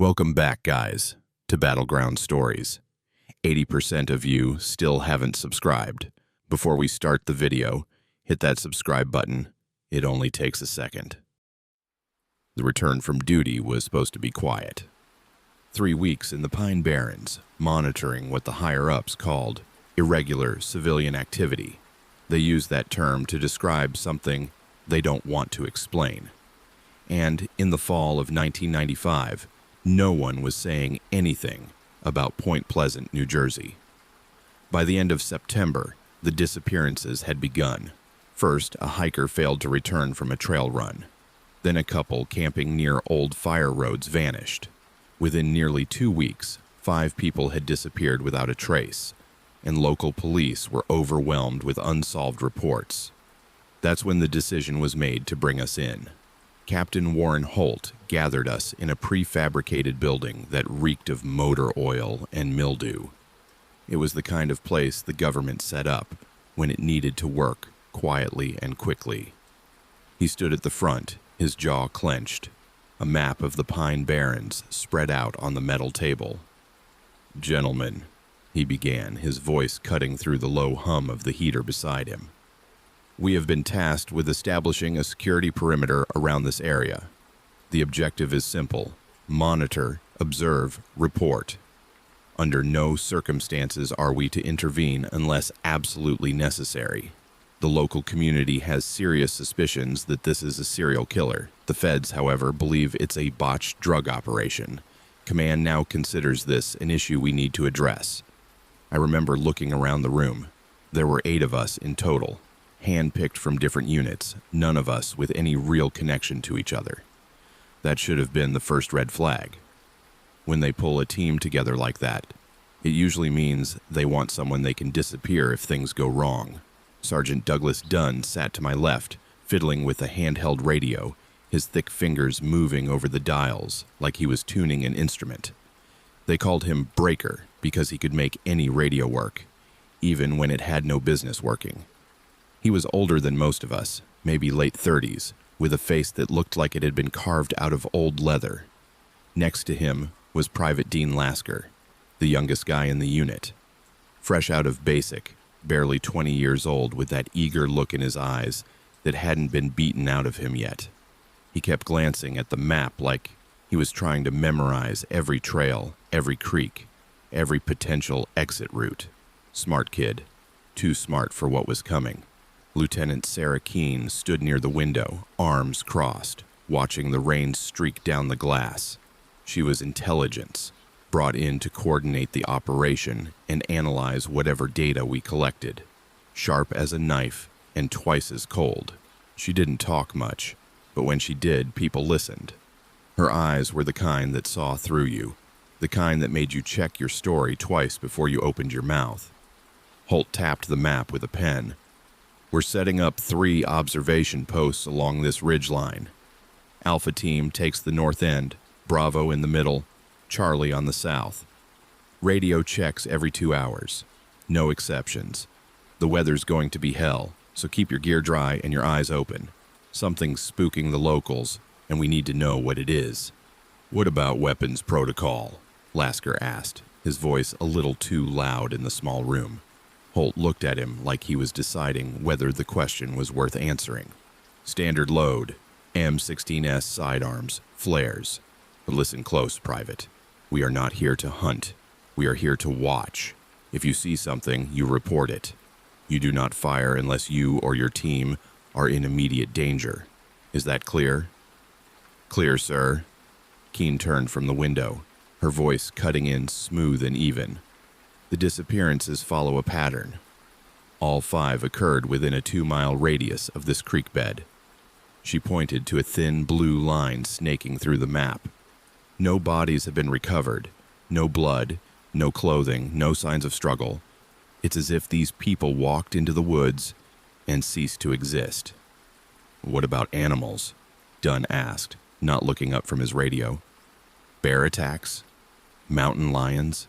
Welcome back, guys, to Battleground Stories. 80% of you still haven't subscribed. Before we start the video, hit that subscribe button. It only takes a second. The return from duty was supposed to be quiet. 3 weeks in the Pine Barrens, monitoring what the higher-ups called irregular civilian activity. They use that term to describe something they don't want to explain. And in the fall of 1995, no one was saying anything about Point Pleasant, New Jersey. By the end of September, the disappearances had begun. First, a hiker failed to return from a trail run. Then a couple camping near old fire roads vanished. Within nearly 2 weeks, 5 people had disappeared without a trace, and local police were overwhelmed with unsolved reports. That's when the decision was made to bring us in. Captain Warren Holt gathered us in a prefabricated building that reeked of motor oil and mildew. It was the kind of place the government set up when it needed to work quietly and quickly. He stood at the front, his jaw clenched. A map of the Pine Barrens spread out on the metal table. "Gentlemen," he began, his voice cutting through the low hum of the heater beside him. "We have been tasked with establishing a security perimeter around this area. The objective is simple: monitor, observe, report. Under no circumstances are we to intervene unless absolutely necessary. The local community has serious suspicions that this is a serial killer. The feds, however, believe it's a botched drug operation. Command now considers this an issue we need to address." I remember looking around the room. There were 8 of us in total, hand-picked from different units, none of us with any real connection to each other. That should have been the first red flag. When they pull a team together like that, it usually means they want someone they can disappear if things go wrong. Sergeant Douglas Dunn sat to my left, fiddling with a handheld radio, his thick fingers moving over the dials like he was tuning an instrument. They called him Breaker because he could make any radio work, even when it had no business working. He was older than most of us, maybe late 30s, with a face that looked like it had been carved out of old leather. Next to him was Private Dean Lasker, the youngest guy in the unit. Fresh out of basic, barely 20 years old, with that eager look in his eyes that hadn't been beaten out of him yet. He kept glancing at the map like he was trying to memorize every trail, every creek, every potential exit route. Smart kid, too smart for what was coming. Lieutenant Sarah Keene stood near the window, arms crossed, watching the rain streak down the glass. She was intelligence, brought in to coordinate the operation and analyze whatever data we collected. Sharp as a knife and twice as cold. She didn't talk much, but when she did, people listened. Her eyes were the kind that saw through you, the kind that made you check your story twice before you opened your mouth. Holt tapped the map with a pen. "We're setting up 3 observation posts along this ridgeline. Alpha Team takes the north end, Bravo in the middle, Charlie on the south. Radio checks every 2 hours. No exceptions. The weather's going to be hell, so keep your gear dry and your eyes open. Something's spooking the locals, and we need to know what it is." "What about weapons protocol?" Lasker asked, his voice a little too loud in the small room. Holt looked at him like he was deciding whether the question was worth answering. "Standard load, M16S sidearms, flares. But listen close, Private. We are not here to hunt. We are here to watch. If you see something, you report it. You do not fire unless you or your team are in immediate danger. Is that clear?" "Clear, sir." Keene turned from the window, her voice cutting in smooth and even. "The disappearances follow a pattern. All 5 occurred within a 2-mile radius of this creek bed." She pointed to a thin blue line snaking through the map. "No bodies have been recovered. No blood, no clothing, no signs of struggle. It's as if these people walked into the woods and ceased to exist." "What about animals?" Dunn asked, not looking up from his radio. "Bear attacks? Mountain lions?"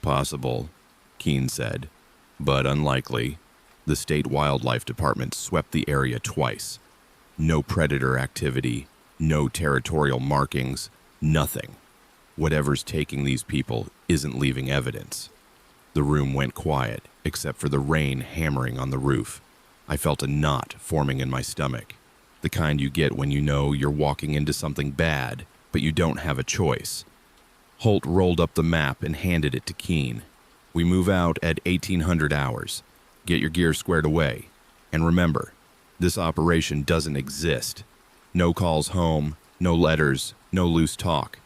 "Possible," Keene said, "but unlikely. The state wildlife department swept the area twice. No predator activity, no territorial markings, nothing. Whatever's taking these people isn't leaving evidence. The room went quiet, except for the rain hammering on the roof. I felt a knot forming in my stomach, the kind you get when you know you're walking into something bad, but you don't have a choice. Holt rolled up the map and handed it to Keene. We move out at 1800 hours. Get your gear squared away. And remember, this operation doesn't exist. No calls home, no letters, no loose talk.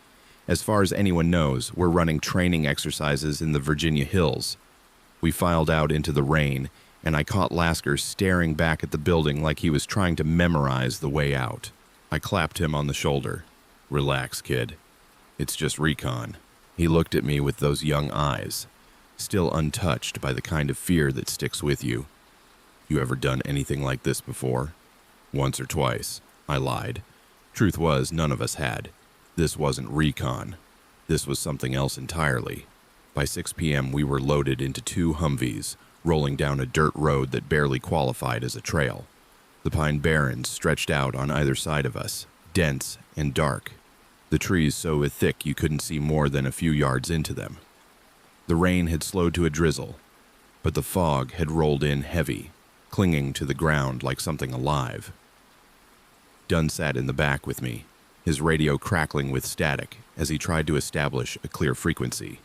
As far as anyone knows, we're running training exercises in the Virginia hills. We filed out into the rain, and I caught Lasker staring back at the building like he was trying to memorize the way out. I clapped him on the shoulder. Relax, kid. It's just recon. He looked at me with those young eyes, still untouched by the kind of fear that sticks with you. You ever done anything like this before? Once or twice, I lied. Truth was, none of us had. This wasn't recon. This was something else entirely. By 6 p.m., we were loaded into 2 Humvees, rolling down a dirt road that barely qualified as a trail. The Pine Barrens stretched out on either side of us, dense and dark. The trees so thick you couldn't see more than a few yards into them. The rain had slowed to a drizzle, but the fog had rolled in heavy, clinging to the ground like something alive. Dunn sat in the back with me, his radio crackling with static as he tried to establish a clear frequency.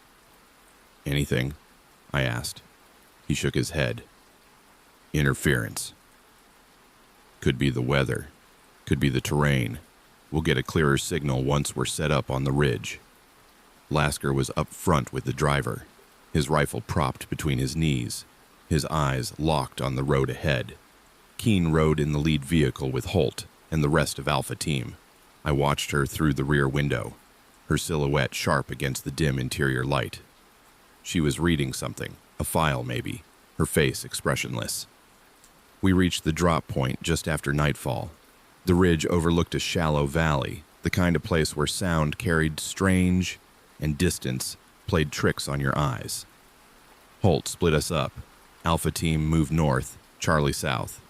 Anything? I asked. He shook his head. Interference. Could be the weather. Could be the terrain. We'll get a clearer signal once we're set up on the ridge. Lasker was up front with the driver, his rifle propped between his knees, his eyes locked on the road ahead. Keene rode in the lead vehicle with Holt and the rest of Alpha Team. I watched her through the rear window, her silhouette sharp against the dim interior light. She was reading something, a file maybe, her face expressionless. We reached the drop point just after nightfall. The ridge overlooked a shallow valley, the kind of place where sound carried strange and distance played tricks on your eyes. Holt split us up. Alpha Team moved north, Charlie south.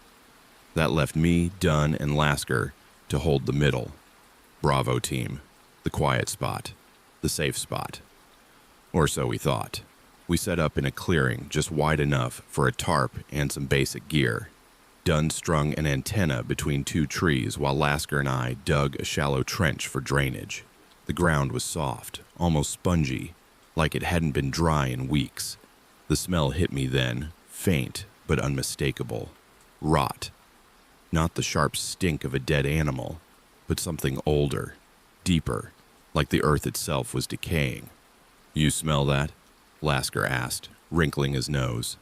That left me, Dunn, and Lasker to hold the middle. Bravo Team, the quiet spot, the safe spot. Or so we thought. We set up in a clearing just wide enough for a tarp and some basic gear. Dunn strung an antenna between 2 trees while Lasker and I dug a shallow trench for drainage. The ground was soft, almost spongy, like it hadn't been dry in weeks. The smell hit me then, faint but unmistakable. Rot. Not the sharp stink of a dead animal, but something older, deeper, like the earth itself was decaying. You smell that? Lasker asked, wrinkling his nose.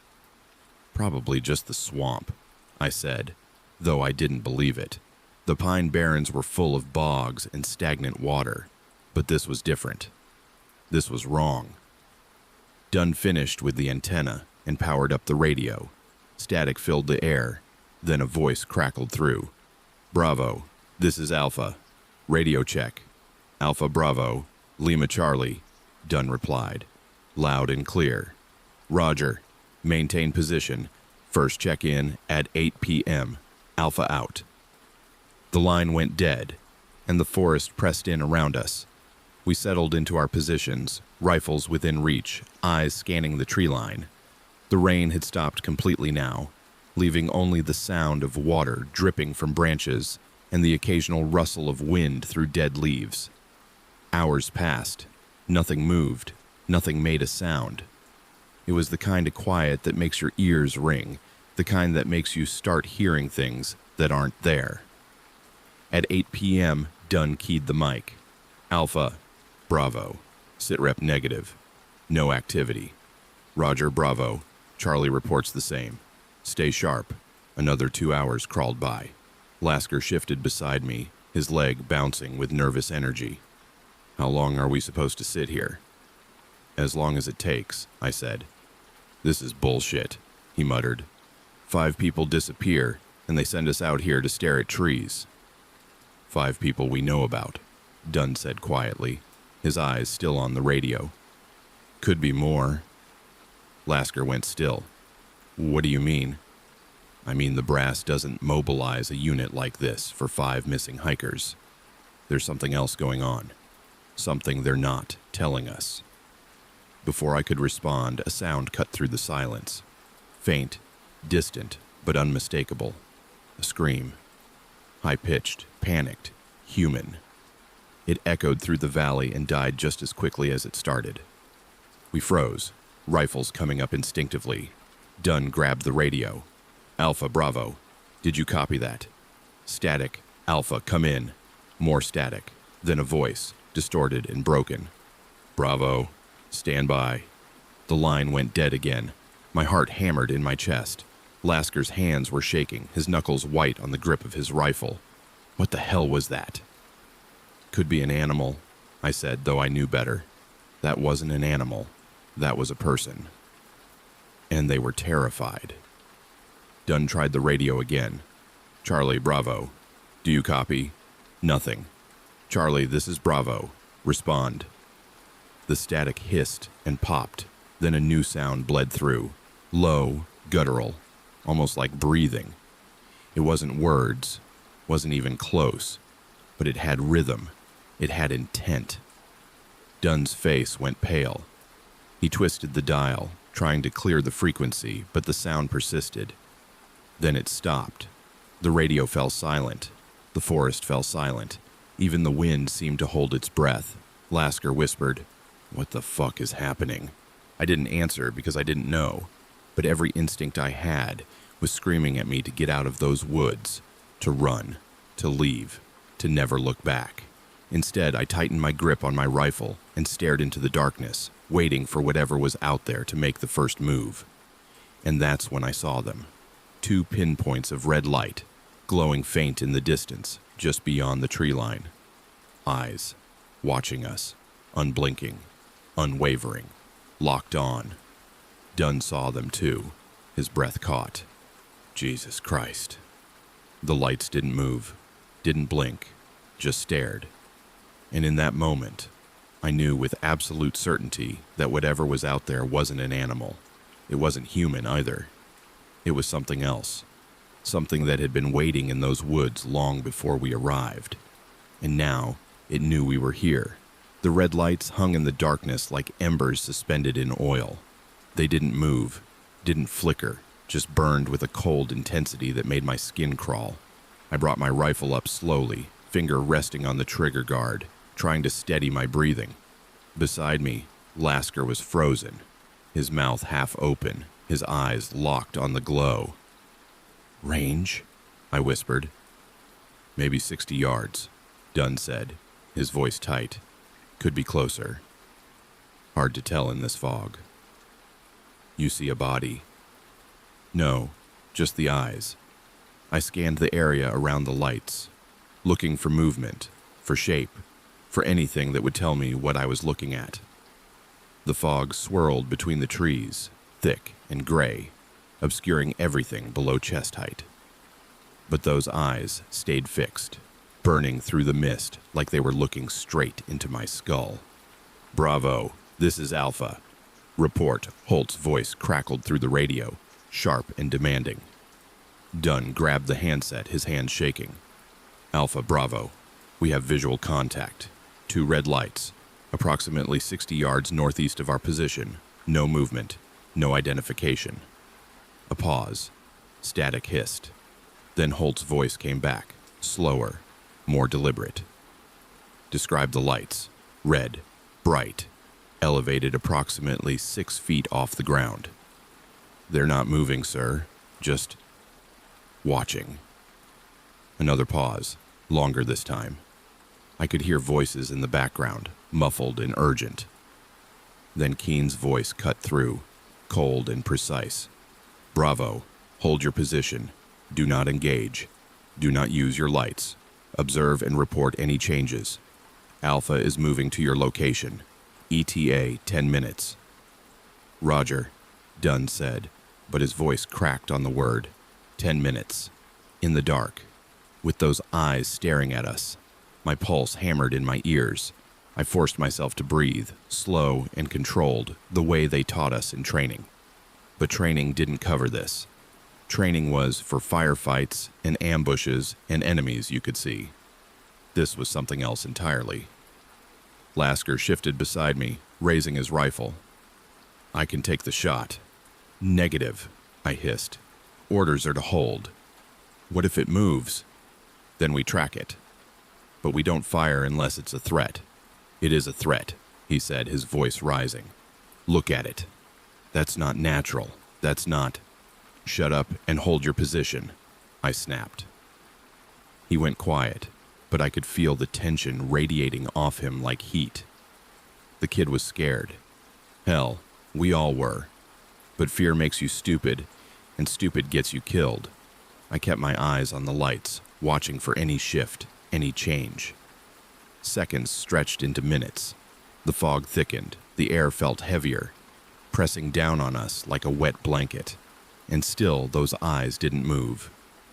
Probably just the swamp, I said, though I didn't believe it. The Pine Barrens were full of bogs and stagnant water, but this was different. This was wrong. Dunn finished with the antenna and powered up the radio. Static filled the air, then a voice crackled through. Bravo, this is Alpha. Radio check. Alpha Bravo, Lima Charlie, Dunn replied, loud and clear. Roger, maintain position. First check-in at 8 p.m. Alpha out. The line went dead, and the forest pressed in around us. We settled into our positions, rifles within reach, eyes scanning the tree line. The rain had stopped completely now, leaving only the sound of water dripping from branches and the occasional rustle of wind through dead leaves. Hours passed. Nothing moved. Nothing made a sound. It was the kind of quiet that makes your ears ring, the kind that makes you start hearing things that aren't there. At 8 p.m., Dunn keyed the mic. Alpha, Bravo, sitrep negative. No activity. Roger, Bravo. Charlie reports the same. Stay sharp. Another 2 hours crawled by. Lasker shifted beside me, his leg bouncing with nervous energy. How long are we supposed to sit here? As long as it takes, I said. This is bullshit, he muttered. 5 people disappear, and they send us out here to stare at trees. 5 people we know about, Dunn said quietly, his eyes still on the radio. Could be more. Lasker went still. What do you mean? I mean the brass doesn't mobilize a unit like this for 5 missing hikers. There's something else going on. something they're not telling us. Before I could respond, a sound cut through the silence. Faint, distant, but unmistakable. A scream. High-pitched, panicked, human. It echoed through the valley and died just as quickly as it started. We froze, rifles coming up instinctively. Dunn grabbed the radio. Alpha, Bravo. Did you copy that? Static. Alpha, come in. More static. Then a voice, distorted and broken. Bravo. Stand by. The line went dead again. My heart hammered in my chest. Lasker's hands were shaking, his knuckles white on the grip of his rifle. What the hell was that? Could be an animal, I said, though I knew better. That wasn't an animal. That was a person. And they were terrified. Dunn tried the radio again. Charlie, Bravo. Do you copy? Nothing. Charlie, this is Bravo. Respond. The static hissed and popped. Then a new sound bled through. Low, guttural, almost like breathing. It wasn't words, wasn't even close, but it had rhythm. It had intent. Dunn's face went pale. He twisted the dial, trying to clear the frequency, but the sound persisted. Then it stopped. The radio fell silent. The forest fell silent. Even the wind seemed to hold its breath. Lasker whispered, "What the fuck is happening?" I didn't answer because I didn't know, but every instinct I had was screaming at me to get out of those woods, to run, to leave, to never look back. Instead, I tightened my grip on my rifle and stared into the darkness, waiting for whatever was out there to make the first move. And that's when I saw them. 2 pinpoints of red light, glowing faint in the distance, just beyond the tree line. Eyes, watching us, unblinking, unwavering, locked on. Dunn saw them too, his breath caught. Jesus Christ. The lights didn't move, didn't blink, just stared. And in that moment, I knew with absolute certainty that whatever was out there wasn't an animal. It wasn't human either. It was something else. Something that had been waiting in those woods long before we arrived. And now, it knew we were here. The red lights hung in the darkness like embers suspended in oil. They didn't move, didn't flicker, just burned with a cold intensity that made my skin crawl. I brought my rifle up slowly, finger resting on the trigger guard, trying to steady my breathing. Beside me, Lasker was frozen, his mouth half open, his eyes locked on the glow. "Range?" I whispered. "Maybe 60 yards, Dunn said, his voice tight. "Could be closer. Hard to tell in this fog." "You see a body?" "No, just the eyes." I scanned the area around the lights, looking for movement, for shape, for anything that would tell me what I was looking at. The fog swirled between the trees, thick and gray, obscuring everything below chest height. But those eyes stayed fixed, burning through the mist like they were looking straight into my skull. "Bravo, this is Alpha. Report," Holt's voice crackled through the radio, sharp and demanding. Dunn grabbed the handset, his hand shaking. "Alpha, Bravo. We have visual contact. 2 red lights, approximately 60 yards northeast of our position. No movement, no identification." A pause. Static hissed. Then Holt's voice came back, slower, more deliberate. "Describe the lights. Red, bright, elevated approximately 6 feet off the ground." "They're not moving, sir. Just watching." Another pause, longer this time. I could hear voices in the background, muffled and urgent. Then Keen's voice cut through, cold and precise. "Bravo, hold your position. Do not engage. Do not use your lights. Observe and report any changes. Alpha is moving to your location. ETA 10 minutes. "Roger," Dunn said, but his voice cracked on the word. 10 minutes. In the dark, with those eyes staring at us. My pulse hammered in my ears. I forced myself to breathe, slow and controlled, the way they taught us in training. But training didn't cover this. Training was for firefights and ambushes and enemies you could see. This was something else entirely. Lasker shifted beside me, raising his rifle. I can take the shot. Negative, I hissed. Orders are to hold. What if it moves? Then we track it. But we don't fire unless it's a threat. It is a threat, he said, his voice rising. Look at it. That's not natural. That's not. Shut up and hold your position, I snapped. He went quiet, but I could feel the tension radiating off him like heat. The kid was scared. Hell, we all were. But fear makes you stupid, and stupid gets you killed. I kept my eyes on the lights, watching for any shift, any change. Seconds stretched into minutes. The fog thickened, the air felt heavier, pressing down on us like a wet blanket. And still those eyes didn't move.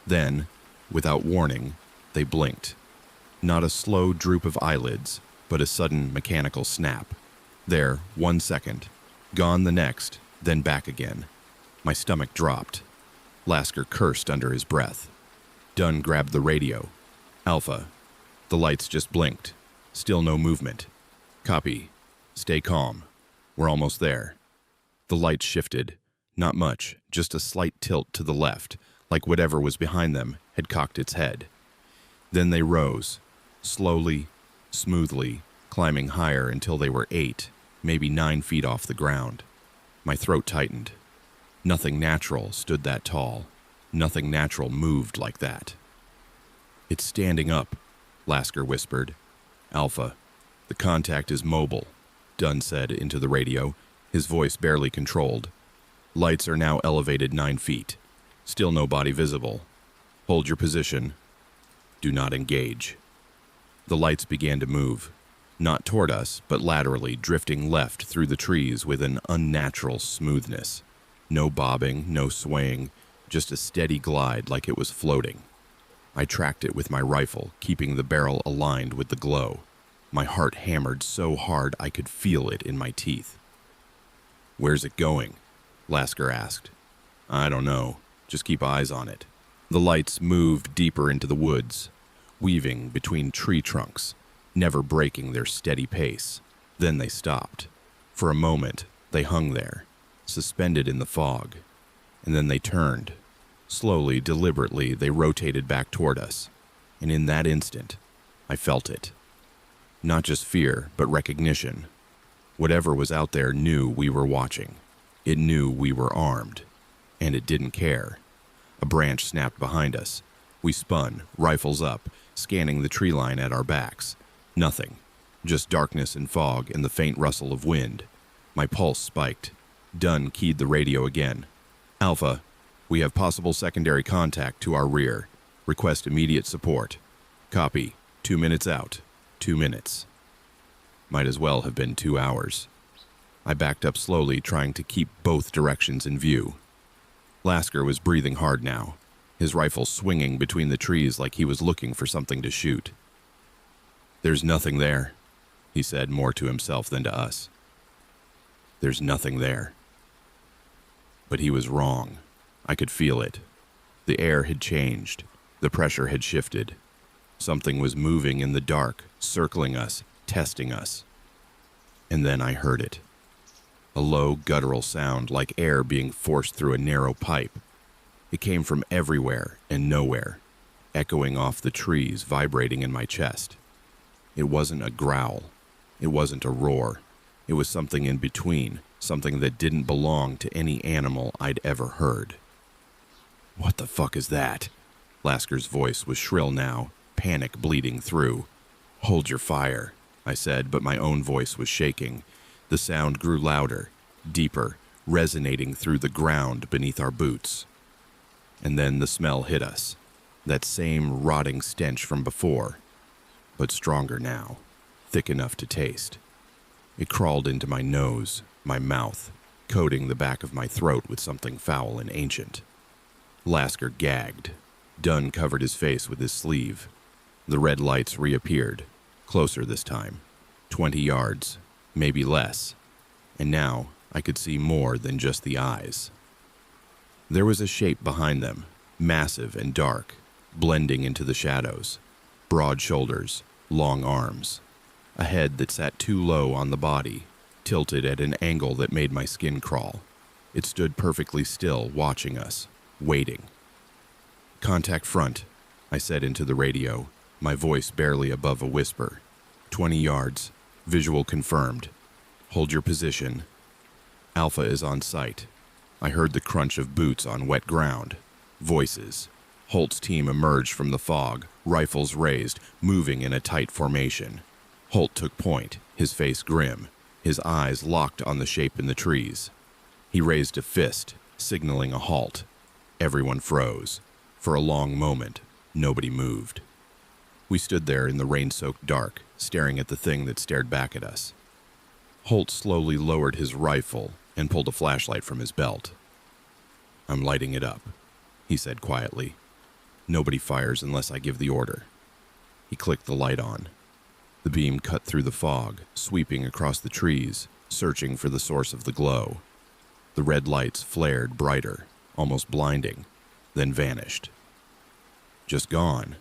Then, without warning, they blinked. Not a slow droop of eyelids, but a sudden mechanical snap. There, 1 second. Gone the next, then back again. My stomach dropped. Lasker cursed under his breath. Dunn grabbed the radio. Alpha. The lights just blinked. Still no movement. Copy. Stay calm. We're almost there. The lights shifted. Not much, just a slight tilt to the left, like whatever was behind them had cocked its head. Then they rose, slowly, smoothly, climbing higher until they were 8, maybe 9 feet off the ground. My throat tightened. Nothing natural stood that tall. Nothing natural moved like that. It's standing up, Lasker whispered. Alpha, the contact is mobile, Dunn said into the radio, his voice barely controlled. Lights are now elevated 9 feet. Still no body visible. Hold your position. Do not engage. The lights began to move, not toward us, but laterally, drifting left through the trees with an unnatural smoothness. No bobbing, no swaying, just a steady glide like it was floating. I tracked it with my rifle, keeping the barrel aligned with the glow. My heart hammered so hard I could feel it in my teeth. Where's it going? Lasker asked. I don't know. Just keep eyes on it. The lights moved deeper into the woods, weaving between tree trunks, never breaking their steady pace. Then they stopped. For a moment, they hung there, suspended in the fog. And then they turned. Slowly, deliberately, they rotated back toward us. And in that instant, I felt it. Not just fear, but recognition. Whatever was out there knew we were watching. It knew we were armed. And it didn't care. A branch snapped behind us. We spun, rifles up, scanning the tree line at our backs. Nothing. Just darkness and fog and the faint rustle of wind. My pulse spiked. Dunn keyed the radio again. Alpha, we have possible secondary contact to our rear. Request immediate support. Copy. 2 minutes out. 2 minutes. Might as well have been 2 hours. I backed up slowly, trying to keep both directions in view. Lasker was breathing hard now, his rifle swinging between the trees like he was looking for something to shoot. There's nothing there, he said, more to himself than to us. There's nothing there. But he was wrong. I could feel it. The air had changed. The pressure had shifted. Something was moving in the dark, circling us, testing us. And then I heard it. A low, guttural sound like air being forced through a narrow pipe. It came from everywhere and nowhere, echoing off the trees, vibrating in my chest. It wasn't a growl. It wasn't a roar. It was something in between, something that didn't belong to any animal I'd ever heard. What the fuck is that? Lasker's voice was shrill now, panic bleeding through. Hold your fire, I said, but my own voice was shaking. The sound grew louder, deeper, resonating through the ground beneath our boots. And then the smell hit us, that same rotting stench from before, but stronger now, thick enough to taste. It crawled into my nose, my mouth, coating the back of my throat with something foul and ancient. Lasker gagged. Dunn covered his face with his sleeve. The red lights reappeared, closer this time, 20 yards, maybe less, and now I could see more than just the eyes. There was a shape behind them, massive and dark, blending into the shadows. Broad shoulders, long arms. a head that sat too low on the body, tilted at an angle that made my skin crawl. It stood perfectly still, watching us, waiting. "Contact front," I said into the radio, my voice barely above a whisper. 20 yards. Visual confirmed. Hold your position. Alpha is on site. I heard the crunch of boots on wet ground. Voices. Holt's team emerged from the fog, rifles raised, moving in a tight formation. Holt took point, his face grim, his eyes locked on the shape in the trees. He raised a fist, signaling a halt. Everyone froze. For a long moment, nobody moved. We stood there in the rain-soaked dark, staring at the thing that stared back at us. Holt slowly lowered his rifle and pulled a flashlight from his belt. "I'm lighting it up," he said quietly. "Nobody fires unless I give the order." He clicked the light on. The beam cut through the fog, sweeping across the trees, searching for the source of the glow. The red lights flared brighter, almost blinding, then vanished. Just gone.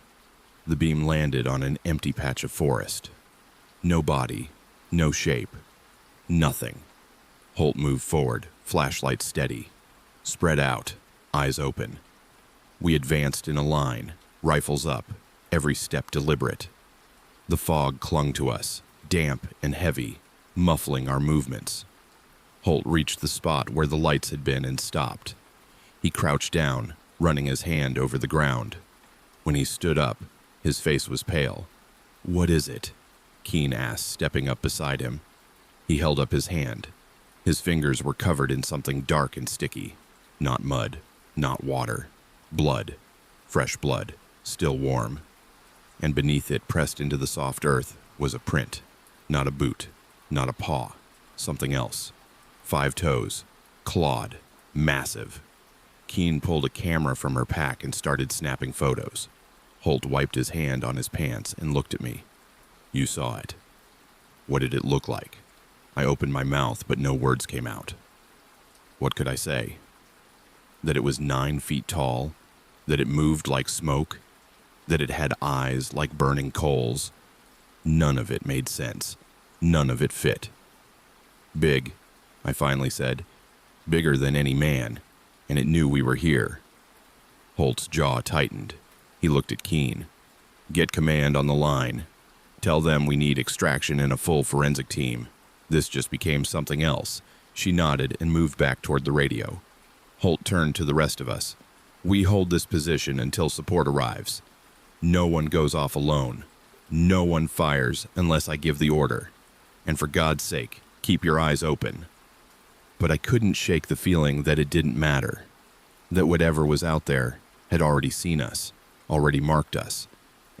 The beam landed on an empty patch of forest. No body, no shape, nothing. Holt moved forward, flashlight steady. Spread out, eyes open. We advanced in a line, rifles up, every step deliberate. The fog clung to us, damp and heavy, muffling our movements. Holt reached the spot where the lights had been and stopped. He crouched down, running his hand over the ground. When he stood up, his face was pale. "What is it?" Keen asked, stepping up beside him. He held up his hand. His fingers were covered in something dark and sticky. Not mud, not water. Blood. Fresh blood, still warm. And beneath it, pressed into the soft earth, was a print. Not a boot, not a paw. Something else. 5 toes. Clawed. Massive. Keen pulled a camera from her pack and started snapping photos. Holt wiped his hand on his pants and looked at me. "You saw it. What did it look like?" I opened my mouth, but no words came out. What could I say? That it was 9 feet tall? That it moved like smoke? That it had eyes like burning coals? None of it made sense. None of it fit. "Big," I finally said. "Bigger than any man, and it knew we were here." Holt's jaw tightened. He looked at Keen. "Get command on the line. Tell them we need extraction and a full forensic team." This just became something else. She nodded and moved back toward the radio. Holt turned to the rest of us. "We hold this position until support arrives. No one goes off alone. No one fires unless I give the order. And for God's sake, keep your eyes open." But I couldn't shake the feeling that it didn't matter. That whatever was out there had already seen us, already marked us,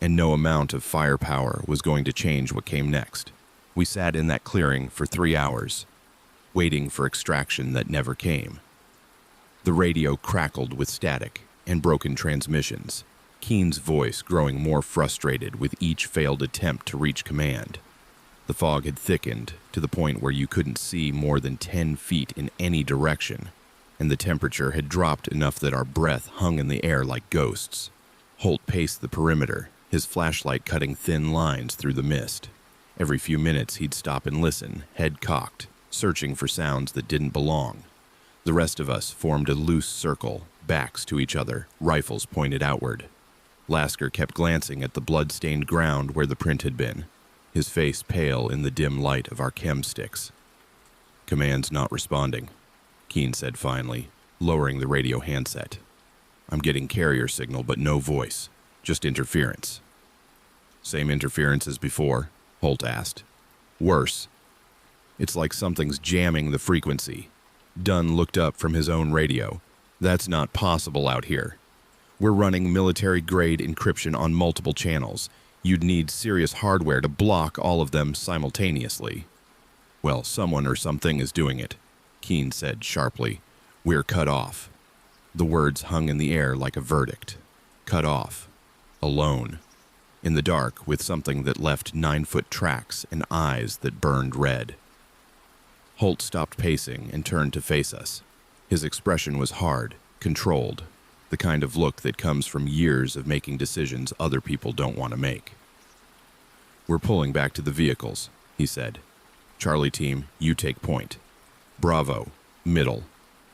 and no amount of firepower was going to change what came next. We sat in that clearing for 3 hours, waiting for extraction that never came. The radio crackled with static and broken transmissions, Keen's voice growing more frustrated with each failed attempt to reach command. The fog had thickened to the point where you couldn't see more than 10 feet in any direction, and the temperature had dropped enough that our breath hung in the air like ghosts. Holt paced the perimeter, his flashlight cutting thin lines through the mist. Every few minutes he'd stop and listen, head cocked, searching for sounds that didn't belong. The rest of us formed a loose circle, backs to each other, rifles pointed outward. Lasker kept glancing at the blood-stained ground where the print had been, his face pale in the dim light of our chem sticks. "Command's not responding," Keen said finally, lowering the radio handset. "I'm getting carrier signal but no voice, just interference." "Same interference as before?" Holt asked. "Worse. It's like something's jamming the frequency." Dunn looked up from his own radio. "That's not possible out here. We're running military-grade encryption on multiple channels. You'd need serious hardware to block all of them simultaneously." "Well, someone or something is doing it," Keen said sharply. "We're cut off." The words hung in the air like a verdict. Cut off. Alone. In the dark with something that left 9-foot tracks and eyes that burned red. Holt stopped pacing and turned to face us. His expression was hard, controlled, the kind of look that comes from years of making decisions other people don't want to make. "We're pulling back to the vehicles," he said. "Charlie team, you take point. Bravo, middle.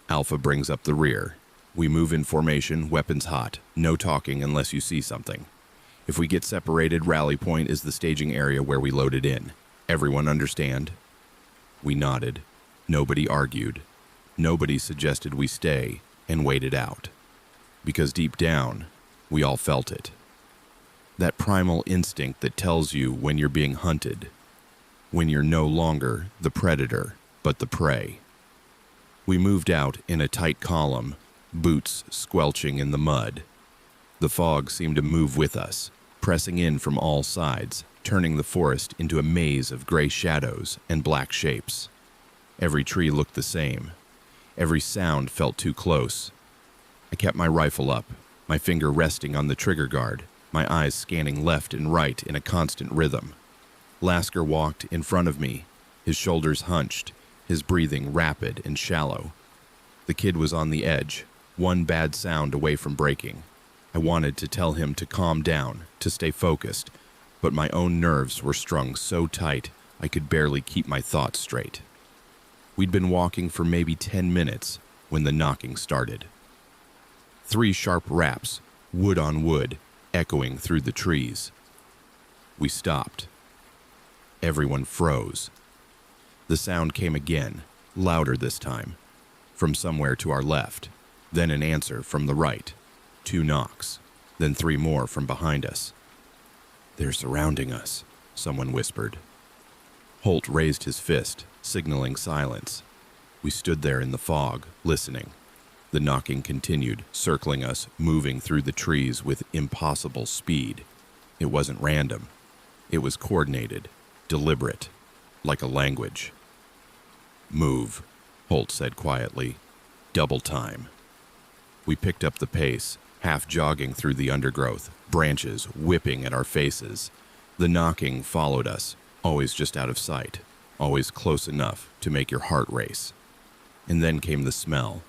Alpha brings up the rear. We move in formation, weapons hot. No talking unless you see something. If we get separated, rally point is the staging area where we loaded in. Everyone understand?" We nodded. Nobody argued. Nobody suggested we stay and wait it out. Because deep down, we all felt it. That primal instinct that tells you when you're being hunted, when you're no longer the predator, but the prey. We moved out in a tight column, boots squelching in the mud. The fog seemed to move with us, pressing in from all sides, turning the forest into a maze of gray shadows and black shapes. Every tree looked the same. Every sound felt too close. I kept my rifle up, my finger resting on the trigger guard, my eyes scanning left and right in a constant rhythm. Lasker walked in front of me, his shoulders hunched, his breathing rapid and shallow. The kid was on the edge, one bad sound away from breaking. I wanted to tell him to calm down, to stay focused, but my own nerves were strung so tight I could barely keep my thoughts straight. We'd been walking for maybe 10 minutes when the knocking started. 3 sharp raps, wood on wood, echoing through the trees. We stopped. Everyone froze. The sound came again, louder this time, from somewhere to our left, then an answer from the right. 2 knocks, then 3 more from behind us. "They're surrounding us," someone whispered. Holt raised his fist, signaling silence. We stood there in the fog, listening. The knocking continued, circling us, moving through the trees with impossible speed. It wasn't random. It was coordinated, deliberate, like a language. "Move," Holt said quietly. "Double time." We picked up the pace, half jogging through the undergrowth, branches whipping at our faces. The knocking followed us, always just out of sight, always close enough to make your heart race. And then came the smell,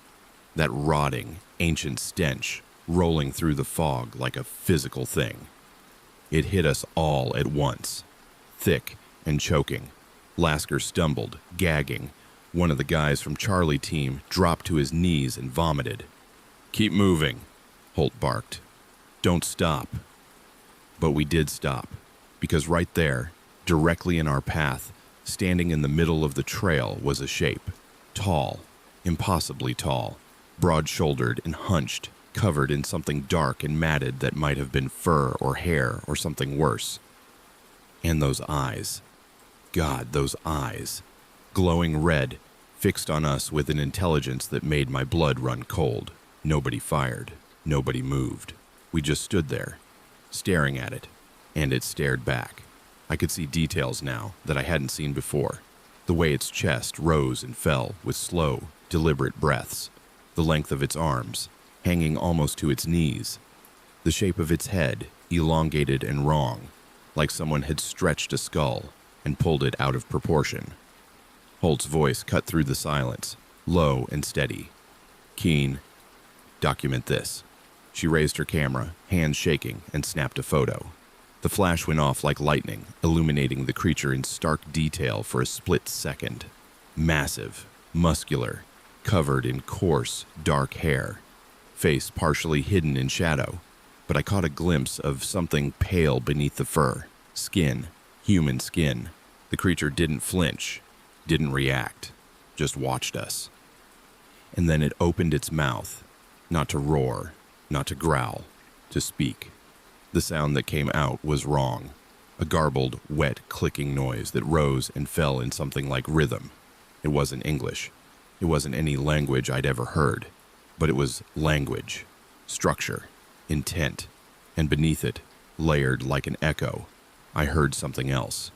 that rotting, ancient stench rolling through the fog like a physical thing. It hit us all at once, thick and choking. Lasker stumbled, gagging. One of the guys from Charlie team dropped to his knees and vomited. "Keep moving," Holt barked. "Don't stop." But we did stop, because right there, directly in our path, standing in the middle of the trail was a shape. Tall, impossibly tall, broad-shouldered and hunched, covered in something dark and matted that might have been fur or hair or something worse. And those eyes. God, those eyes. Glowing red, fixed on us with an intelligence that made my blood run cold. Nobody fired. Nobody moved. We just stood there, staring at it, and it stared back. I could see details now that I hadn't seen before. The way its chest rose and fell with slow, deliberate breaths. The length of its arms, hanging almost to its knees. The shape of its head, elongated and wrong, like someone had stretched a skull and pulled it out of proportion. Holt's voice cut through the silence, low and steady. "Keen, document this." She raised her camera, hands shaking, and snapped a photo. The flash went off like lightning, illuminating the creature in stark detail for a split second. Massive, muscular, covered in coarse, dark hair. Face partially hidden in shadow, but I caught a glimpse of something pale beneath the fur. Skin, human skin. The creature didn't flinch, didn't react, just watched us. And then it opened its mouth, not to roar, not to growl, to speak. The sound that came out was wrong. A garbled, wet, clicking noise that rose and fell in something like rhythm. It wasn't English. It wasn't any language I'd ever heard. But it was language, structure, intent, and beneath it, layered like an echo, I heard something else.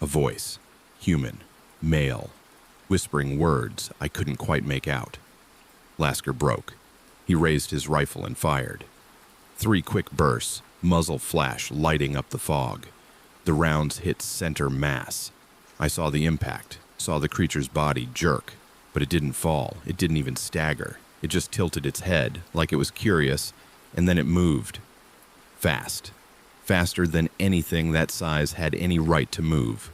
A voice, human, male, whispering words I couldn't quite make out. Lasker broke. He raised his rifle and fired. 3 quick bursts, muzzle flash lighting up the fog. The rounds hit center mass. I saw the impact, saw the creature's body jerk, but it didn't fall, it didn't even stagger. It just tilted its head, like it was curious, and then it moved. Fast, faster than anything that size had any right to move.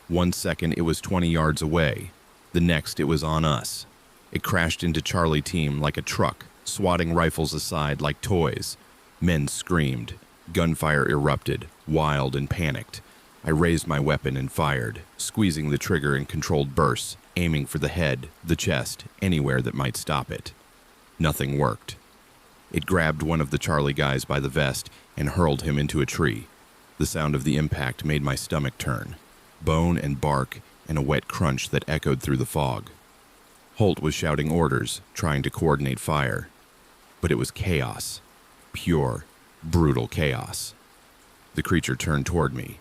1 second it was 20 yards away, the next it was on us. It crashed into Charlie team like a truck, swatting rifles aside like toys. Men screamed. Gunfire erupted, wild and panicked. I raised my weapon and fired, squeezing the trigger in controlled bursts, aiming for the head, the chest, anywhere that might stop it. Nothing worked. It grabbed one of the Charlie guys by the vest and hurled him into a tree. The sound of the impact made my stomach turn. Bone and bark and a wet crunch that echoed through the fog. Holt was shouting orders, trying to coordinate fire. But it was chaos. Pure, brutal chaos. The creature turned toward me.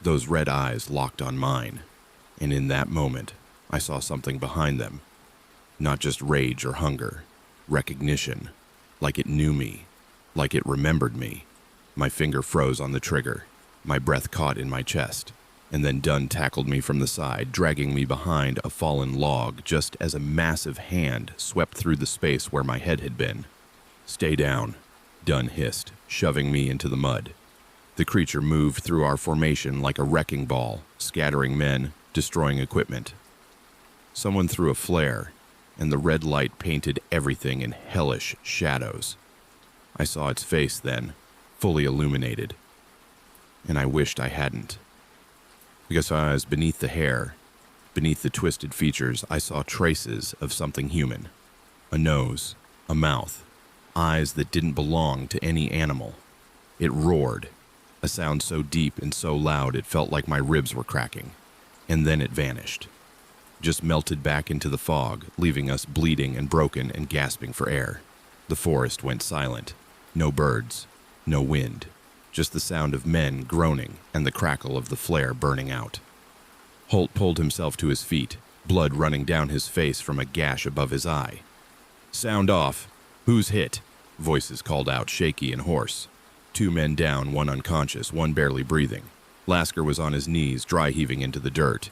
Those red eyes locked on mine. And in that moment, I saw something behind them. Not just rage or hunger. Recognition. Like it knew me. Like it remembered me. My finger froze on the trigger. My breath caught in my chest. And then Dunn tackled me from the side, dragging me behind a fallen log just as a massive hand swept through the space where my head had been. "Stay down," Dunn hissed, shoving me into the mud. The creature moved through our formation like a wrecking ball, scattering men, destroying equipment. Someone threw a flare, and the red light painted everything in hellish shadows. I saw its face then, fully illuminated. And I wished I hadn't. Because I was beneath the hair, beneath the twisted features, I saw traces of something human. A nose, a mouth, eyes that didn't belong to any animal. It roared, a sound so deep and so loud it felt like my ribs were cracking. And then it vanished. Just melted back into the fog, leaving us bleeding and broken and gasping for air. The forest went silent. No birds, no wind. Just the sound of men groaning and the crackle of the flare burning out. Holt pulled himself to his feet, blood running down his face from a gash above his eye. "Sound off. Who's hit?" Voices called out, shaky and hoarse. 2 men down, 1 unconscious, 1 barely breathing. Lasker was on his knees, dry heaving into the dirt.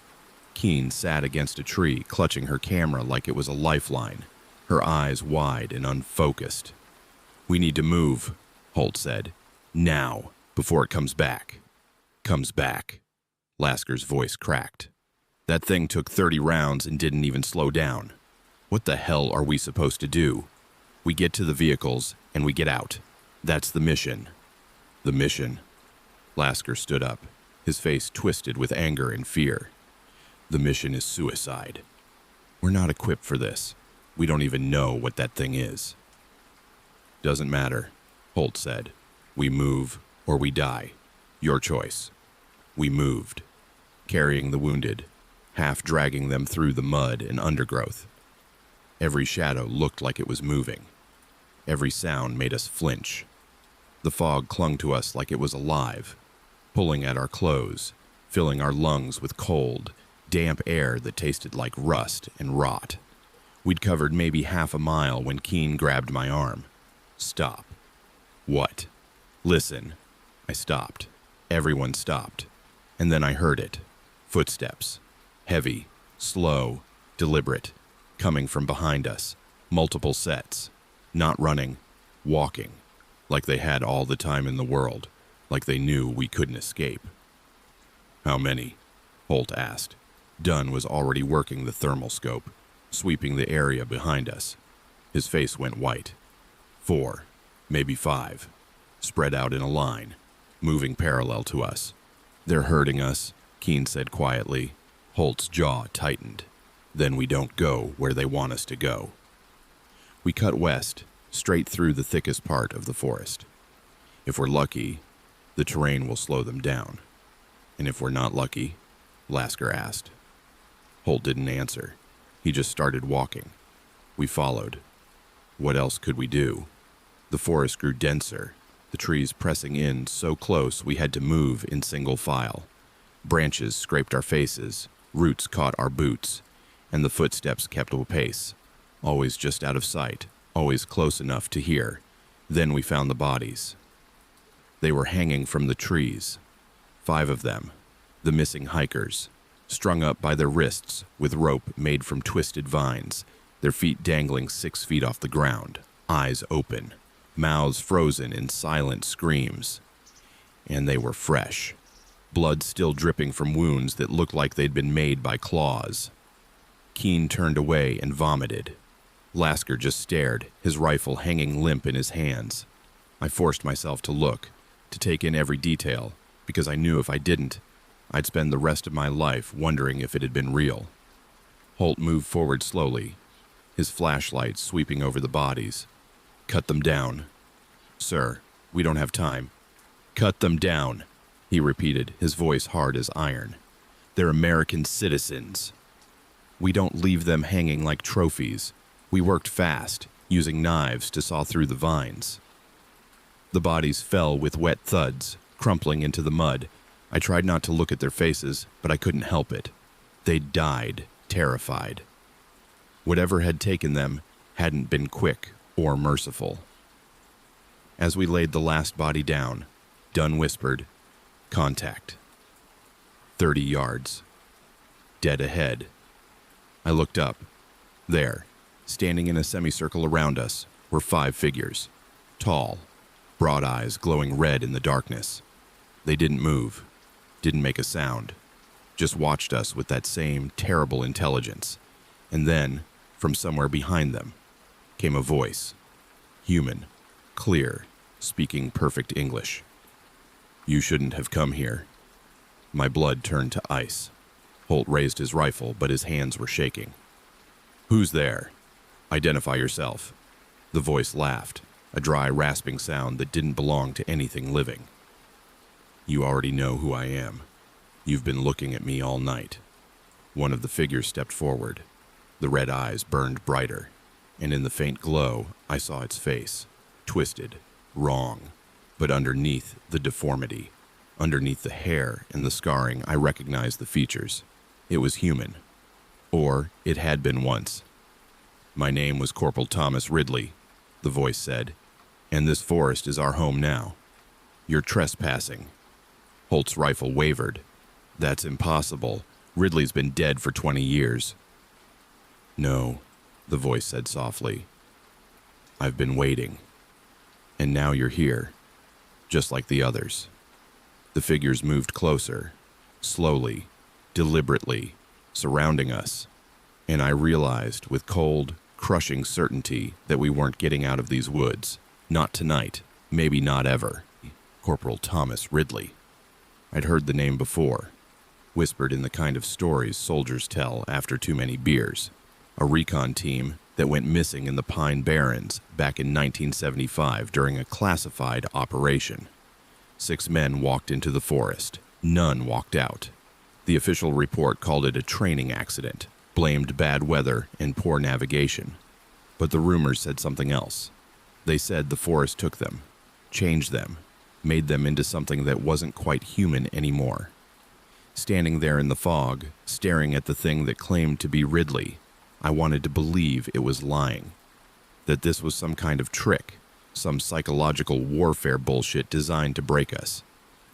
Keen sat against a tree, clutching her camera like it was a lifeline, her eyes wide and unfocused. "We need to move," Holt said. "Now, before it comes back." "Comes back." Lasker's voice cracked. "That thing took 30 rounds and didn't even slow down. What the hell are we supposed to do? We get to the vehicles and we get out. That's the mission." "The mission?" Lasker stood up, his face twisted with anger and fear. "The mission is suicide. We're not equipped for this. We don't even know what that thing is." "Doesn't matter," Holt said. "We move or we die. Your choice." We moved, carrying the wounded, half dragging them through the mud and undergrowth. Every shadow looked like it was moving. Every sound made us flinch. The fog clung to us like it was alive, pulling at our clothes, filling our lungs with cold, damp air that tasted like rust and rot. We'd covered maybe half a mile when Keen grabbed my arm. "Stop." "What?" "Listen." I stopped. Everyone stopped. And then I heard it. Footsteps. Heavy, slow, deliberate, coming from behind us. Multiple sets. Not running, walking. Like they had all the time in the world. Like they knew we couldn't escape. "How many?" Holt asked. Dunn was already working the thermal scope, sweeping the area behind us. His face went white. 4, maybe 5. Spread out in a line, moving parallel to us. "They're hurting us," Keen said quietly. Holt's jaw tightened. "Then we don't go where they want us to go." We cut west, straight through the thickest part of the forest. If we're lucky, the terrain will slow them down. "And if we're not lucky?" Lasker asked. Holt didn't answer. He just started walking. We followed. What else could we do? The forest grew denser, the trees pressing in so close we had to move in single file. Branches scraped our faces, roots caught our boots, and the footsteps kept pace, always just out of sight, always close enough to hear. Then we found the bodies. They were hanging from the trees. 5 of them, the missing hikers, strung up by their wrists with rope made from twisted vines, their feet dangling 6 feet off the ground, eyes open, mouths frozen in silent screams. and they were fresh. Blood still dripping from wounds that looked like they'd been made by claws. Keene turned away and vomited. Lasker just stared, his rifle hanging limp in his hands. I forced myself to look, to take in every detail, because I knew if I didn't, I'd spend the rest of my life wondering if it had been real. Holt moved forward slowly, his flashlight sweeping over the bodies. "Cut them down." "Sir, we don't have time." "Cut them down," he repeated, his voice hard as iron. "They're American citizens. We don't leave them hanging like trophies. We worked fast, using knives to saw through the vines." The bodies fell with wet thuds, crumpling into the mud. I tried not to look at their faces, but I couldn't help it. They died, terrified. Whatever had taken them hadn't been quick or merciful. As we laid the last body down, Dunn whispered, "Contact." 30 yards. Dead ahead. I looked up. There, standing in a semicircle around us, were 5 figures. Tall, broad eyes glowing red in the darkness. They didn't move, didn't make a sound, just watched us with that same terrible intelligence. And then, from somewhere behind them, came a voice. Human, clear, speaking perfect English. "You shouldn't have come here." My blood turned to ice. Holt raised his rifle, but his hands were shaking. "Who's there? Identify yourself." The voice laughed, a dry, rasping sound that didn't belong to anything living. "You already know who I am. You've been looking at me all night." One of the figures stepped forward. The red eyes burned brighter, and in the faint glow, I saw its face, twisted, wrong, but underneath the deformity, underneath the hair and the scarring, I recognized the features. It was human. Or it had been once. "My name was Corporal Thomas Ridley," the voice said, "and this forest is our home now. You're trespassing." Holt's rifle wavered. "That's impossible. Ridley's been dead for 20 years. "No," the voice said softly. "I've been waiting. And now you're here, just like the others." The figures moved closer, slowly, deliberately, surrounding us, and I realized with cold, crushing certainty that we weren't getting out of these woods. Not tonight, maybe not ever. Corporal Thomas Ridley. I'd heard the name before, whispered in the kind of stories soldiers tell after too many beers. A recon team that went missing in the Pine Barrens back in 1975 during a classified operation. 6 men walked into the forest. None walked out. The official report called it a training accident, blamed bad weather and poor navigation. But the rumors said something else. They said the forest took them, changed them, made them into something that wasn't quite human anymore. Standing there in the fog, staring at the thing that claimed to be Ridley, I wanted to believe it was lying, that this was some kind of trick, some psychological warfare bullshit designed to break us.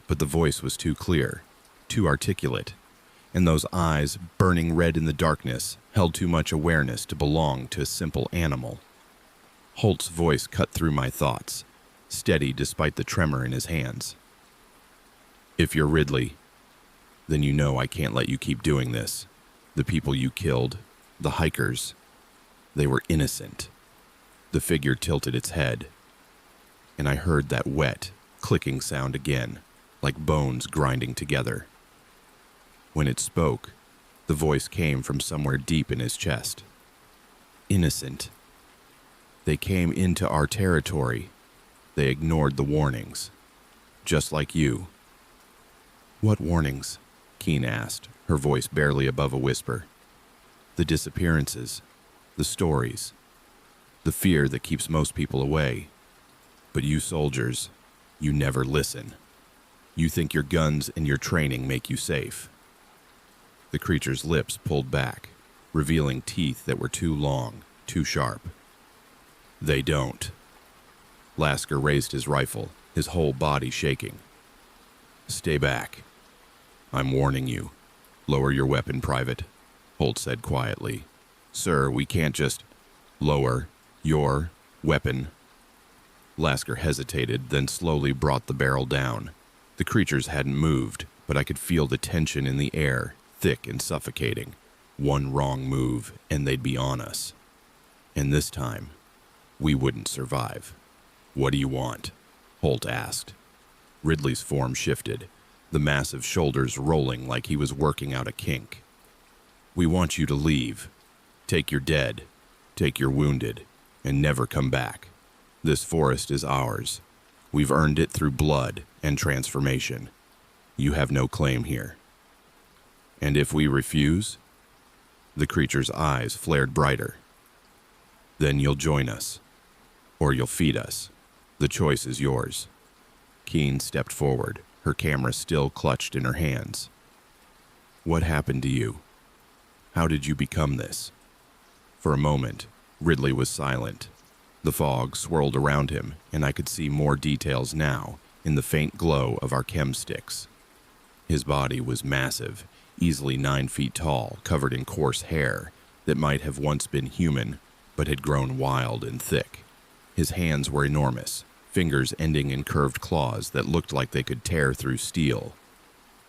But the voice was too clear, too articulate, and those eyes, burning red in the darkness, held too much awareness to belong to a simple animal. Holt's voice cut through my thoughts, steady despite the tremor in his hands. "If you're Ridley, then you know I can't let you keep doing this. The people you killed, the hikers, they were innocent." The figure tilted its head, and I heard that wet, clicking sound again, like bones grinding together. When it spoke, the voice came from somewhere deep in his chest. "Innocent. They came into our territory. They ignored the warnings. Just like you." "What warnings?" Keene asked, her voice barely above a whisper. "The disappearances, the stories, the fear that keeps most people away. But you soldiers, you never listen. You think your guns and your training make you safe." The creature's lips pulled back, revealing teeth that were too long, too sharp. "They don't." Lasker raised his rifle, his whole body shaking. "Stay back. I'm warning you. Lower your weapon, Private," Holt said quietly. "Sir, we can't just—" "Lower your weapon." Lasker hesitated, then slowly brought the barrel down. The creatures hadn't moved, but I could feel the tension in the air, thick and suffocating. One wrong move, and they'd be on us. And this time, we wouldn't survive. "What do you want?" Holt asked. Ridley's form shifted, the massive shoulders rolling like he was working out a kink. "We want you to leave. Take your dead, take your wounded, and never come back. This forest is ours. We've earned it through blood and transformation. You have no claim here." "And if we refuse?" The creature's eyes flared brighter. "Then you'll join us, or you'll feed us. The choice is yours." Keen stepped forward, her camera still clutched in her hands. "What happened to you? How did you become this?" For a moment, Ridley was silent. The fog swirled around him, and I could see more details now in the faint glow of our chem sticks. His body was massive, easily 9 feet tall, covered in coarse hair that might have once been human, but had grown wild and thick. His hands were enormous, fingers ending in curved claws that looked like they could tear through steel.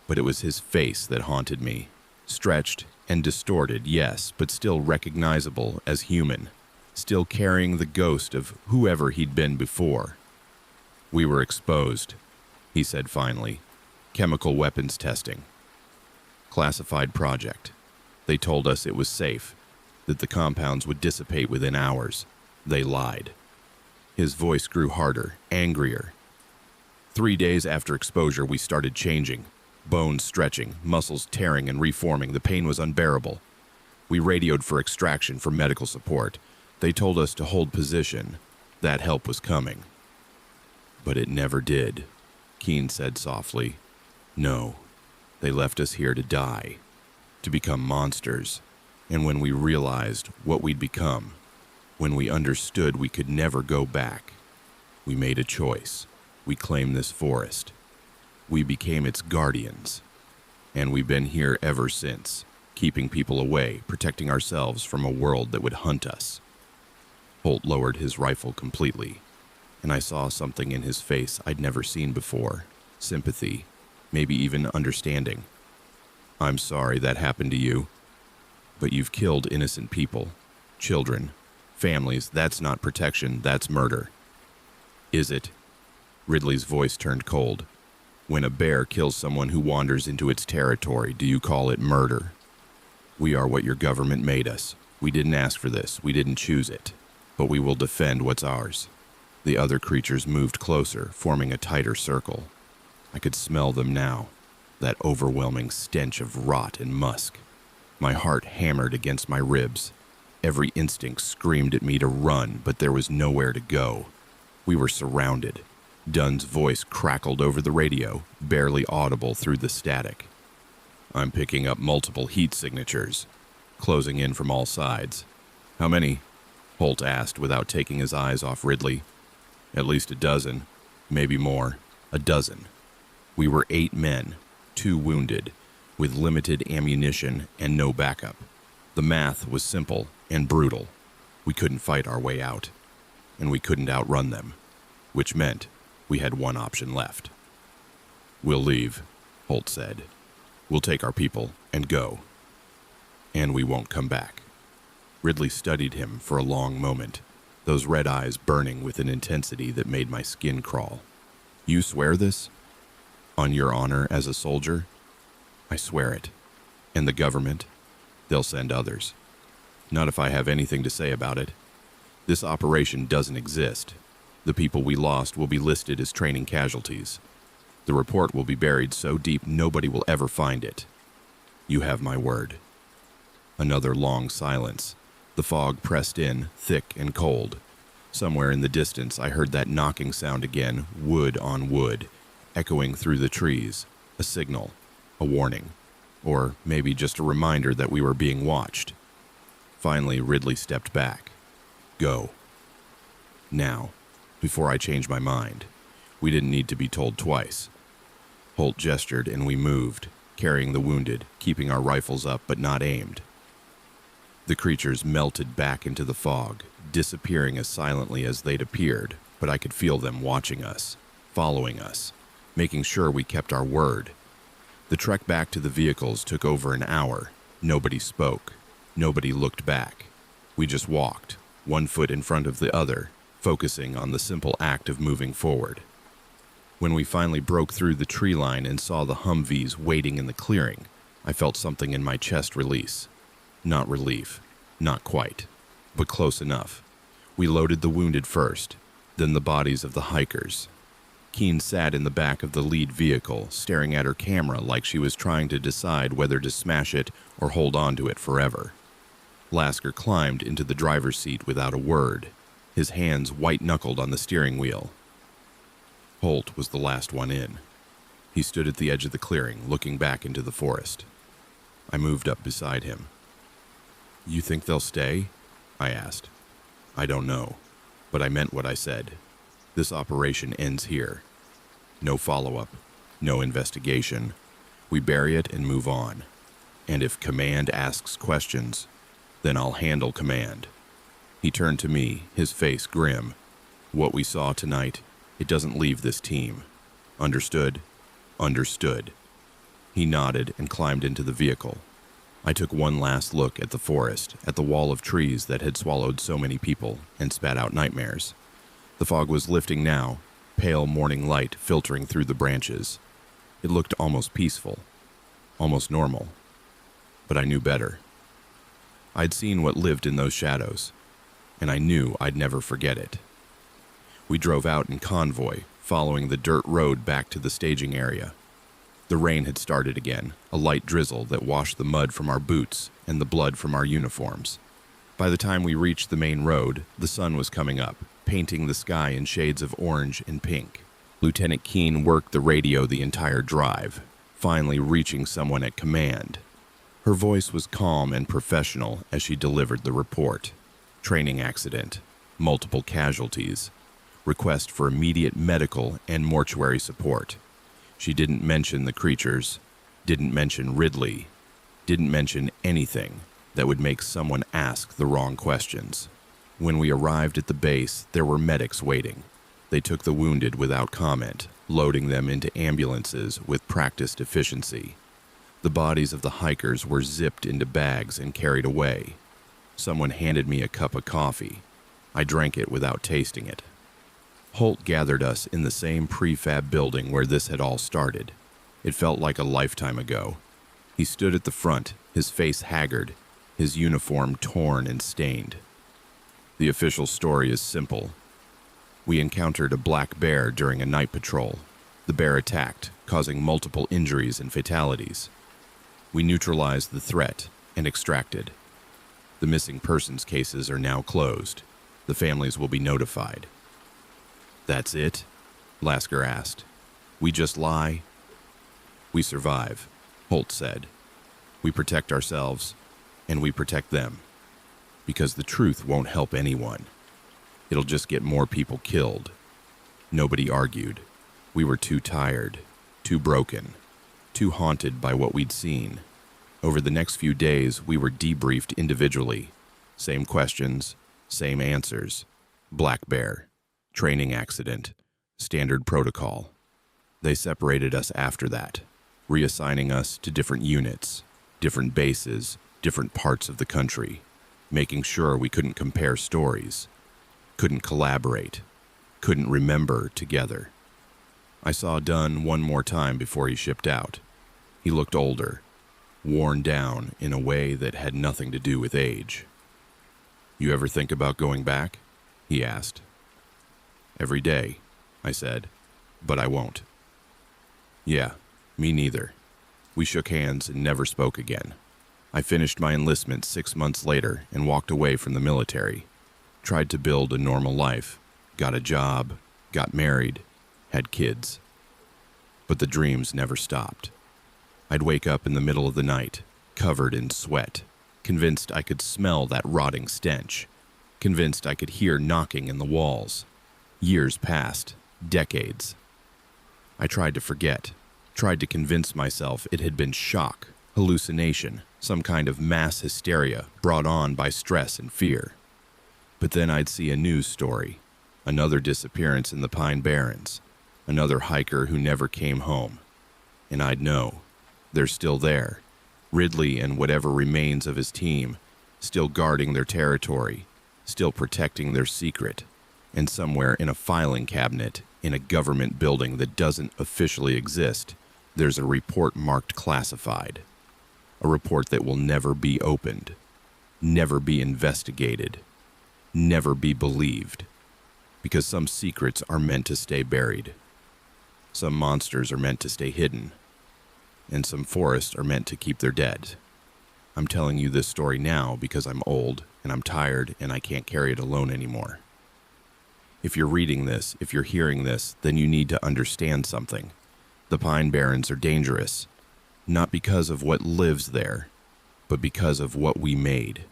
But it was his face that haunted me. Stretched and distorted, yes, but still recognizable as human, still carrying the ghost of whoever he'd been before. "We were exposed," he said finally. "Chemical weapons testing. Classified project. They told us it was safe, that the compounds would dissipate within hours. They lied." His voice grew harder, angrier. 3 days after exposure, we started changing. Bones stretching, muscles tearing and reforming. The pain was unbearable. We radioed for extraction, for medical support. They told us to hold position. That help was coming. "But it never did," Keen said softly. "No, they left us here to die, to become monsters. And when we realized what we'd become, when we understood we could never go back, we made a choice. We claimed this forest. We became its guardians. And we've been here ever since, keeping people away, protecting ourselves from a world that would hunt us." Holt lowered his rifle completely, and I saw something in his face I'd never seen before. Sympathy, maybe even understanding. "I'm sorry that happened to you, but you've killed innocent people, children, families. That's not protection, that's murder." "Is it?" Ridley's voice turned cold. "When a bear kills someone who wanders into its territory, do you call it murder? We are what your government made us. We didn't ask for this, we didn't choose it, but we will defend what's ours." The other creatures moved closer, forming a tighter circle. I could smell them now, that overwhelming stench of rot and musk. My heart hammered against my ribs. Every instinct screamed at me to run, but there was nowhere to go. We were surrounded. Dunn's voice crackled over the radio, barely audible through the static. "I'm picking up multiple heat signatures, closing in from all sides." "How many?" Holt asked without taking his eyes off Ridley. "At least a dozen, maybe more. A dozen." We were 8 men, 2 wounded, with limited ammunition and no backup. The math was simple and brutal. We couldn't fight our way out, and we couldn't outrun them, which meant we had one option left. "We'll leave," Holt said. "We'll take our people and go. And we won't come back." Ridley studied him for a long moment, those red eyes burning with an intensity that made my skin crawl. "You swear this? On your honor as a soldier?" "I swear it. And the government? They'll send others. Not if I have anything to say about it. This operation doesn't exist. The people we lost will be listed as training casualties. The report will be buried so deep nobody will ever find it. You have my word." Another long silence. The fog pressed in, thick and cold. Somewhere in the distance I heard that knocking sound again, wood on wood, echoing through the trees. A signal, a warning, or maybe just a reminder that we were being watched. Finally, Ridley stepped back. "Go. Now, before I change my mind." We didn't need to be told twice. Holt gestured and we moved, carrying the wounded, keeping our rifles up but not aimed. The creatures melted back into the fog, disappearing as silently as they'd appeared, but I could feel them watching us, following us, making sure we kept our word. The trek back to the vehicles took over an hour. Nobody spoke. Nobody looked back. We just walked, one foot in front of the other, focusing on the simple act of moving forward. When we finally broke through the tree line and saw the Humvees waiting in the clearing, I felt something in my chest release. Not relief, not quite, but close enough. We loaded the wounded first, then the bodies of the hikers. Keen sat in the back of the lead vehicle, staring at her camera like she was trying to decide whether to smash it or hold on to it forever. Lasker climbed into the driver's seat without a word, his hands white-knuckled on the steering wheel. Holt was the last one in. He stood at the edge of the clearing, looking back into the forest. I moved up beside him. "You think they'll stay?" I asked. "I don't know, but I meant what I said. This operation ends here. No follow-up, no investigation. We bury it and move on. And if command asks questions, then I'll handle command." He turned to me, his face grim. "What we saw tonight, it doesn't leave this team. Understood?" "Understood." He nodded and climbed into the vehicle. I took one last look at the forest, at the wall of trees that had swallowed so many people and spat out nightmares. The fog was lifting now, pale morning light filtering through the branches. It looked almost peaceful, almost normal. But I knew better. I'd seen what lived in those shadows, and I knew I'd never forget it. We drove out in convoy, following the dirt road back to the staging area. The rain had started again, a light drizzle that washed the mud from our boots and the blood from our uniforms. By the time we reached the main road, the sun was coming up, painting the sky in shades of orange and pink. Lieutenant Keene worked the radio the entire drive, finally reaching someone at command. Her voice was calm and professional as she delivered the report. Training accident, multiple casualties, request for immediate medical and mortuary support. She didn't mention the creatures, didn't mention Ridley, didn't mention anything that would make someone ask the wrong questions. When we arrived at the base, there were medics waiting. They took the wounded without comment, loading them into ambulances with practiced efficiency. The bodies of the hikers were zipped into bags and carried away. Someone handed me a cup of coffee. I drank it without tasting it. Holt gathered us in the same prefab building where this had all started. It felt like a lifetime ago. He stood at the front, his face haggard, his uniform torn and stained. The official story is simple. We encountered a black bear during a night patrol. The bear attacked, causing multiple injuries and fatalities. We neutralized the threat and extracted. The missing persons cases are now closed. The families will be notified. "That's it?" Lasker asked. "We just lie?" "We survive," Holt said. "We protect ourselves, and we protect them. Because the truth won't help anyone. It'll just get more people killed." Nobody argued. We were too tired, too broken, too haunted by what we'd seen. Over the next few days, we were debriefed individually. Same questions, same answers. Black bear. Training accident, standard protocol. They separated us after that, reassigning us to different units, different bases, different parts of the country, making sure we couldn't compare stories, couldn't collaborate, couldn't remember together. I saw Dunn one more time before he shipped out. He looked older, worn down in a way that had nothing to do with age. "You ever think about going back?" he asked. "Every day," I said, "but I won't." "Yeah, me neither." We shook hands and never spoke again. I finished my enlistment 6 months later and walked away from the military. Tried to build a normal life, got a job, got married, had kids. But the dreams never stopped. I'd wake up in the middle of the night, covered in sweat, convinced I could smell that rotting stench, convinced I could hear knocking in the walls. Years passed, decades. I tried to forget, tried to convince myself it had been shock, hallucination, some kind of mass hysteria brought on by stress and fear. But then I'd see a news story, another disappearance in the Pine Barrens, Another hiker who never came home. And I'd know. They're still there. Ridley and whatever remains of his team, still guarding their territory, still protecting their secret, and somewhere in a filing cabinet in a government building that doesn't officially exist, there's a report marked classified. A report that will never be opened, never be investigated, never be believed. Because some secrets are meant to stay buried. Some monsters are meant to stay hidden. And some forests are meant to keep their dead. I'm telling you this story now because I'm old and I'm tired and I can't carry it alone anymore. If you're reading this, if you're hearing this, then you need to understand something. The Pine Barrens are dangerous, not because of what lives there, but because of what we made,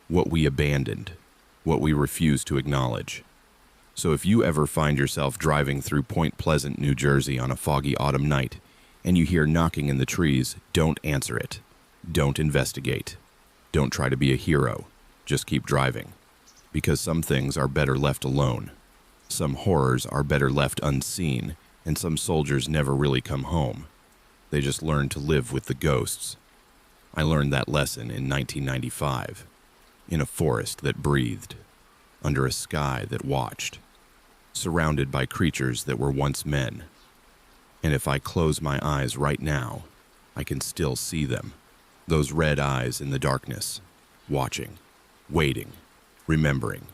what we abandoned, what we refused to acknowledge. So if you ever find yourself driving through Point Pleasant, New Jersey on a foggy autumn night, and you hear knocking in the trees, don't answer it. Don't investigate. Don't try to be a hero. Just keep driving. Because some things are better left alone. Some horrors are better left unseen, and some soldiers never really come home. They just learn to live with the ghosts. I learned that lesson in 1995, in a forest that breathed, under a sky that watched, surrounded by creatures that were once men. And if I close my eyes right now, I can still see them. Those red eyes in the darkness, watching, waiting, remembering.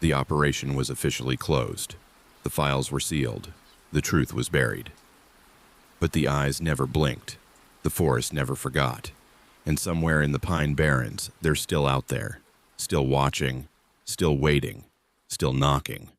The operation was officially closed. The files were sealed. The truth was buried. But the eyes never blinked. The forest never forgot. And somewhere in the Pine Barrens, they're still out there, still watching, still waiting, still knocking.